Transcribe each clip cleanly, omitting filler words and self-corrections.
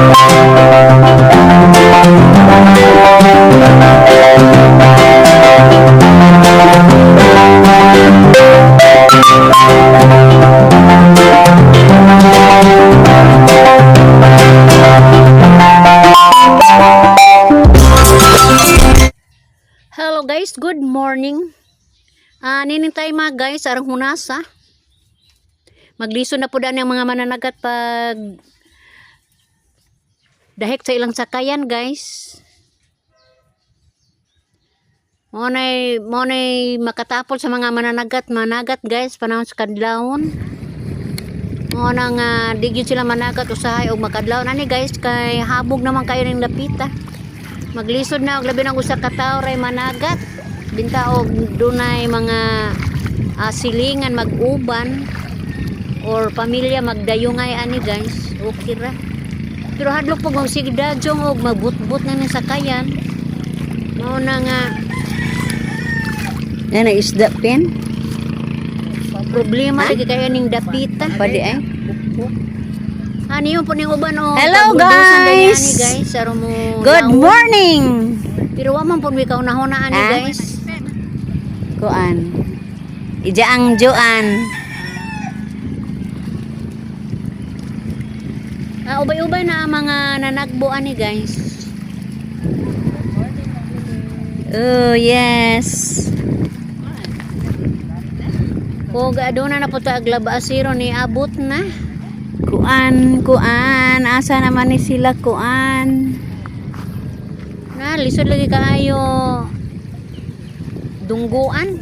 Hello guys, good morning. Nining tayo mga guys, arang hunasa. Magliso na po daan yung mga mananagat pag dahek sa ilang sakayan guys. Monay makatapol sa mga managat guys, panahon sa kadlawon. Muna nga digyo sila managat usahay og makadlawon ani guys, kay habog naman kayo ning lapita. Maglisod na og labi ng usa ka tawo ray managat. Binta og dunay mga silingan mag-uban or pamilya magdayungay ani guys. Okay ra. Pero hadlok po og sigdadyong og magbutbut na ni sakayan. Mao na nga na isda pen. Problema lagi kaya ning dapita. Pwede ay. Ani yung po ning uban o. Hello guys. Guys, saro mo. Good morning. Pero wa man po mi kaunahuna ani guys. Kuan. Ija ang Joan. Ubay-ubay na ang mga nanagbo ani guys. Oh, yes. Kung aduna na po ta aglaba asiro ni abot na. Kuan. Asa naman ni sila kuan? Na lisod lagi kaayo dungguan.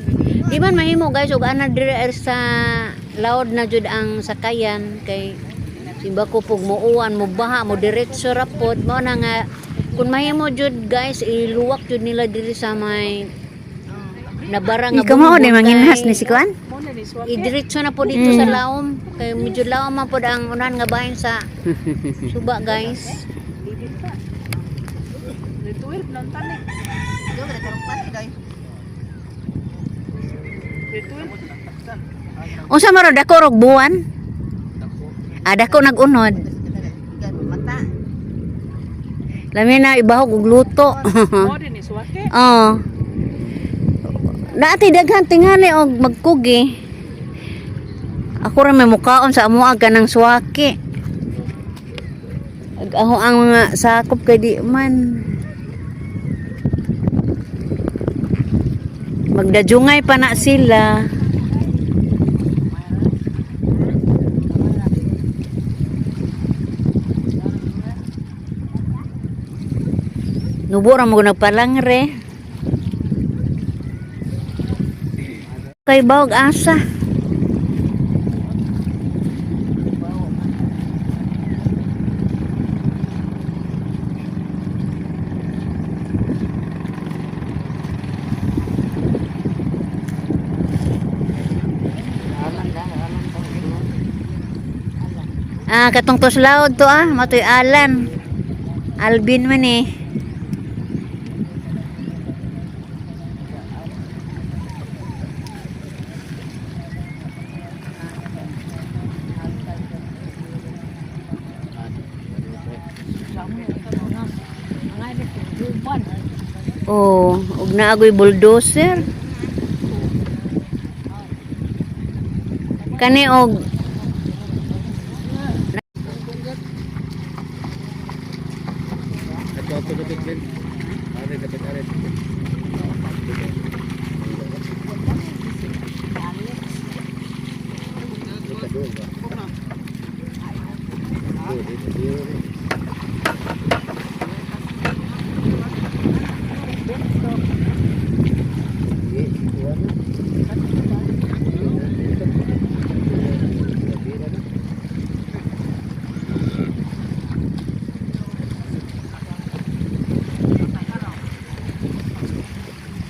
Di man mahimo guys ug ana dire sa laod na jud ang sakayan kay simba ko pug muuwan mo baha mo diretso ra pod mao na nga kun mahimo jud guys iluwak jud nila diri sa may nabara nga Ikaw mo ni manginhas ni si kuan? Idiretso na po dito sa laom kay medyo laom man po ang unan nga bahin sa suba guys. Unsa man dako rog buwan? Dako nagunod. Lami na ibahog og luto. Oh. Naati daghan tingali og magkugi. Ako ra may mukaon sa amo aga ng suwaki. Agaho ang mga sakop kay di man. Magdajungay pa na sila. Nubo ra mo nagpalangre. Kay bawog asa. Katong toslaod to matoy Alan. Alvin man eh. Oh, ug naagoy bulldozer. Kani og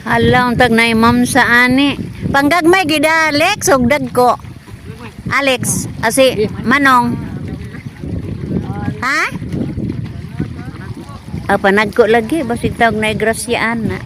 hala untag na imam sa ani. Panggagmay gid Alex og dagko. Alex, asi manong. Ha? Apa nagko lagi basig tawag na grasyaan na.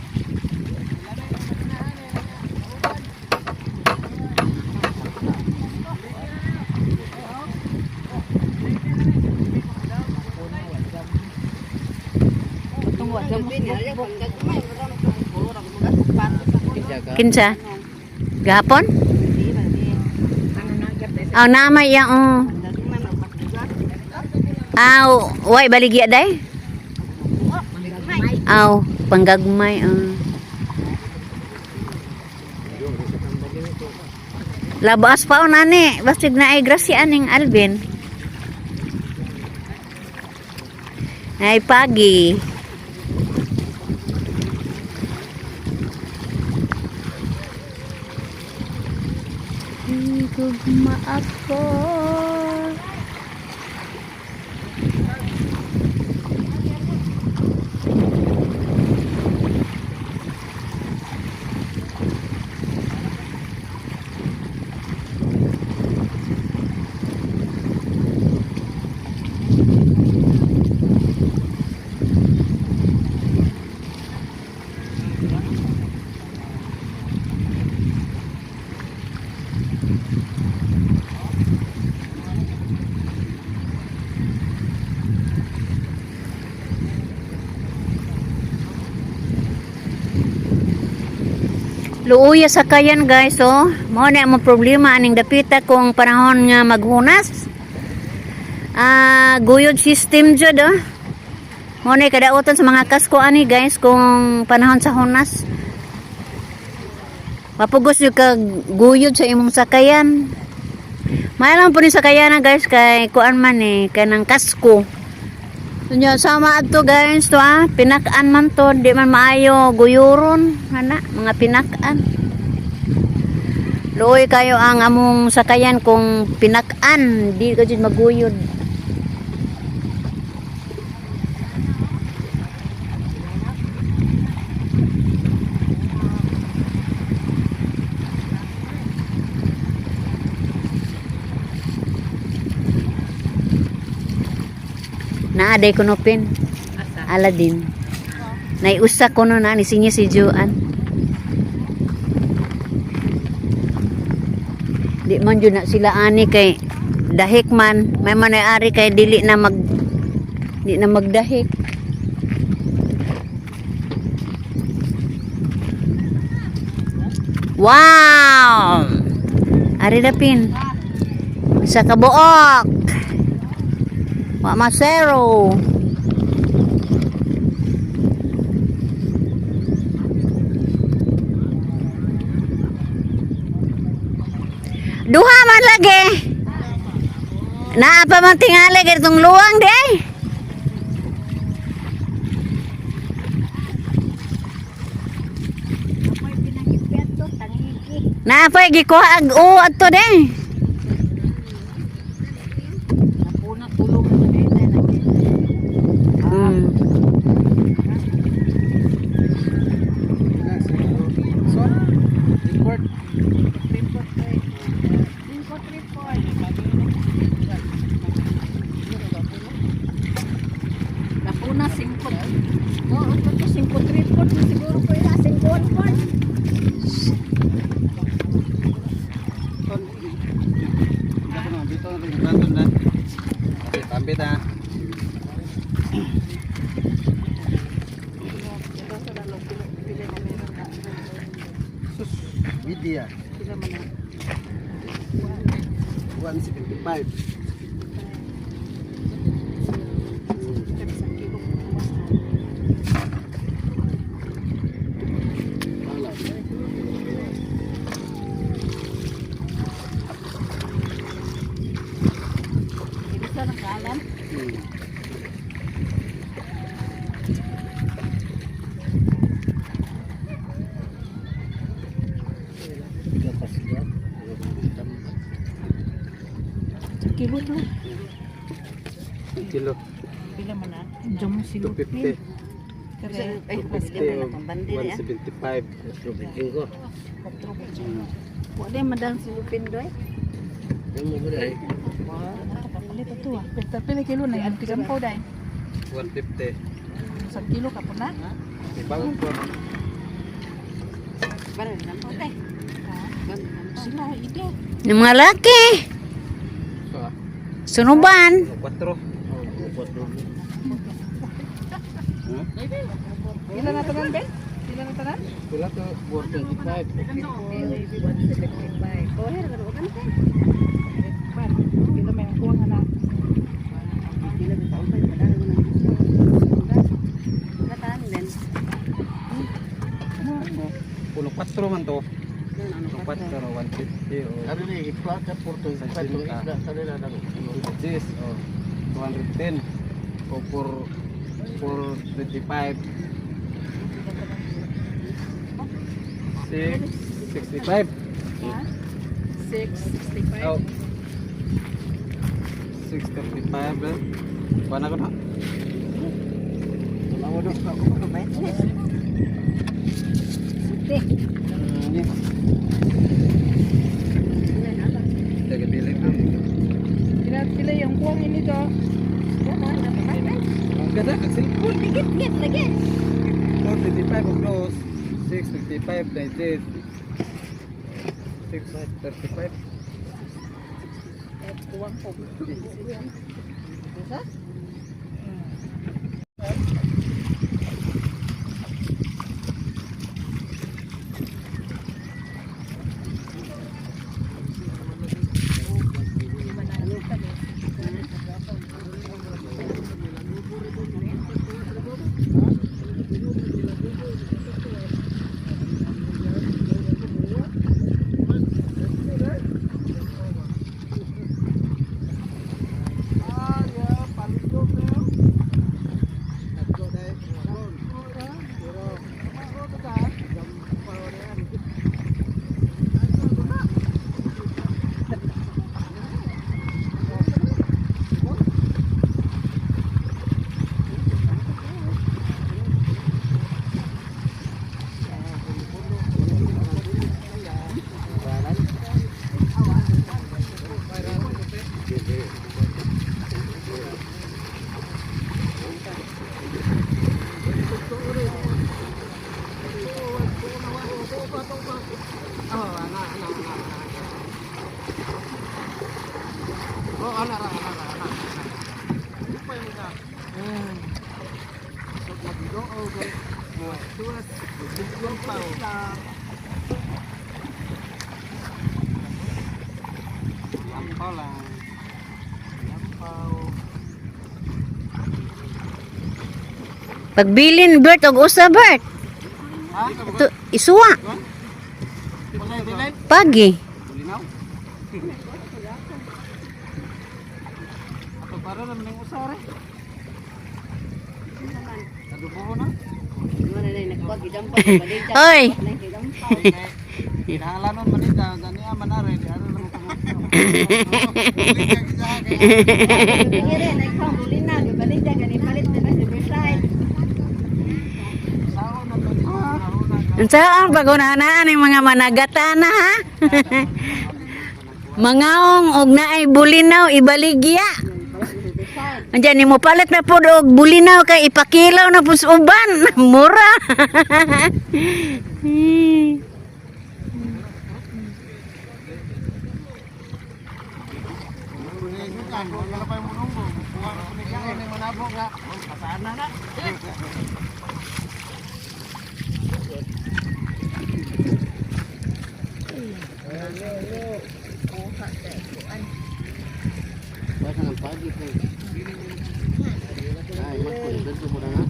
Kinsa? Gahapon? Aw namay ya oh. Aw, way baligya day? Aw, panggagmay Labas pa nani, basig na ay grasya aning Alvin. Ay pagi. Tugma ako. Luuya sa kayan guys oh. Mo na mo problema aning dapita kung panahon nga maghunas. Guyod system jud oh. Mo na kadautan sa mga kasko ani guys kung panahon sa hunas. Mapugos yung kag guyod sa imong sakayan. Mayroon po ni sakayan na guys kay kuan man kanang kasko. Nya sama adto guys to pinakaan man to di man maayo guyuron ana mga pinakaan. Luoy kayo ang among sakayan kung pinakaan di ka jud maguyod. Naaday ko no pin. Aladdin. Naiusa ko no na ni sinya si Joan. Di man jud na sila ani kay dahik man. May manayari kay dili na magdahik. Wow! Ari na pin. Sa kabuok. Wa masero. Duha man lagi. Naa pa man tingali itong luwang day. Naa pa gikuha ag uwat to day. Napuna 5. Oo, ito 5 report na siguro ko ila 5 report. Dito na. Kasi tambit ha. Vidya. 175. Kilo to. Kilo. Pila man na? Jom silo. 250. Ay, 175. Ko. Wala madang silupin doy. Ano mo dai? Kapalit ito Pila kilo na yan? Tigang po day. 150. 1 kilo ka po na? Ibang ko. Para lang po day. Sila ide. Yung mga laki. Sunuban. 4. Ilan na tanan, Ben? Ilan na tanan? Pila to 425. Kuher ka ro kan kay. Kita may kuwang ana. Pila sa taon pa padala ko nang. Katan Ben. Pulo 4 man to. Pulo 4 150 o. Ano ni iplaka por 25 ng isda sa nila ng Yes, oh. 210 o for 25. 665. 665. Oh. 635 eh. Kuha na ko na. Wala mo doon ako ko ba? Ini. Jaga pilih. Pila yung kuwang ini to. Kada kasi Dikit lagi. 455 close. 655 digit. 635. Kuwang po. Oh, ana. Lupa yung isa. So, nagdo o suwas. Bigyan pa o. Lampau lah. Lampaw. Pagbilin Bert og usa Bert. Ha? Isuwa. Wala yung dilan. Pagi. Kulinaw. Ato para naman ng usare. Nadubo na. Oy. Hinahalanon man ita, gani manare, di ano lang Saan pagunanaan ang mga managatana ha? Mangaong og naay bulinaw ibaligya. Andiyan ni mo palit na po og bulinaw kay ipakilaw na po sa uban. Mura. Wala pa yung munong. Kuha ko ni kaya ni manabo nga. Kasana na. Basta ng pagi ko. Ay, magkulitan ko muna na.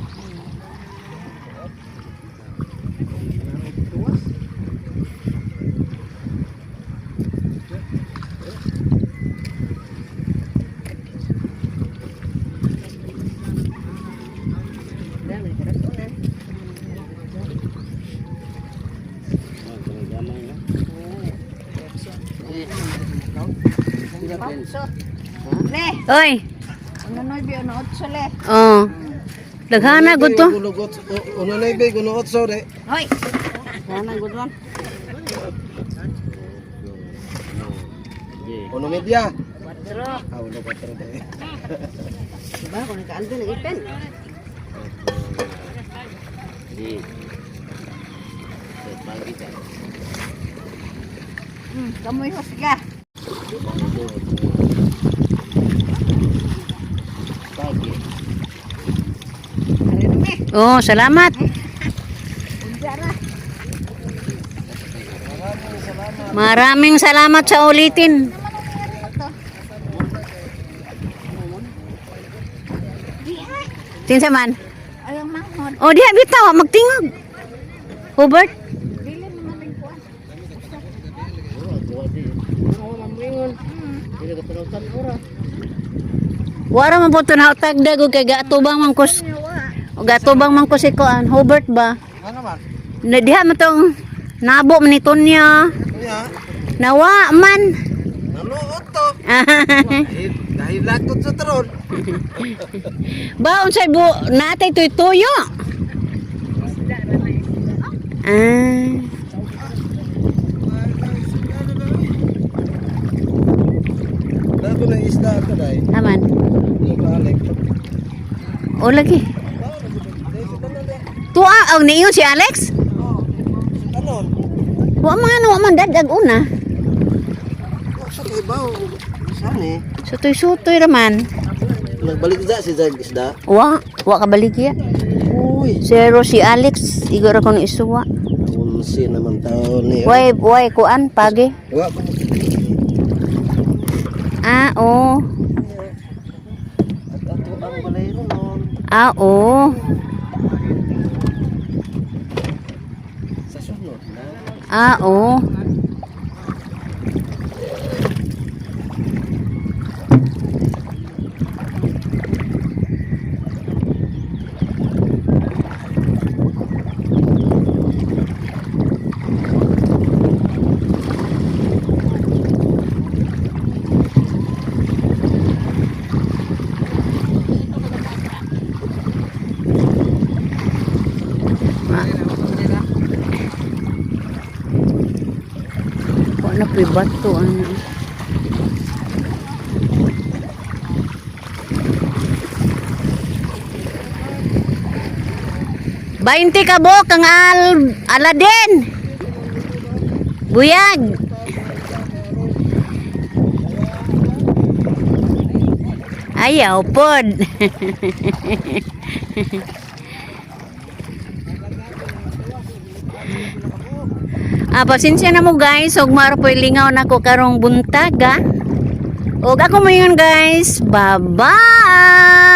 Oy. Oh. Daghana gud to. Uno na ibig, uno otso de. Hoy. Daghana gud man. Uno media. 4. Ah, uno 4 de. Ba ko ni kaanto ni ipen. Di. Pagi ka. Kamoy hosga. Pagi. Oh, salamat. Maraming salamat sa ulitin. Tinsa man? Ayang manghod. Oh, diha bitaw magtingog. Hubert. Wara man po ito na tagdag o kay gatubang man kus. O gatubang man kus ikuan. Hubert ba? Ano man? Na diha mo tong nabo man ito niya. Kuya, Nawa man. naluot to. Dahil latot sa tron. Ba unsay bu natay tuy tuyo. Ah. Lato na isda ito dahil. Aman. Balik. O lagi. Tuwa ang niyon si Alex. Ano? Wa man dadag una. Sa kibaw. Saan eh? Sutoy-sutoy raman. Nagbalik za si Zag isda. Wa ka baligya. Uy. Zero si Alex, igor ako ng isuwa. Unsi naman taon ni. Way kuan pagi. Wa pa. Ah, oo. At ato ang balayro noon. Ah, oo. Sa sunod na. Ah, oo. Wala pa bato ano. Bainti ka bo kang Aladin. Buyag. Ayaw pod. Pasensya na mo guys, og maro po'y lingaw na ko karong buntaga. Og ako mo yun guys, bye-bye!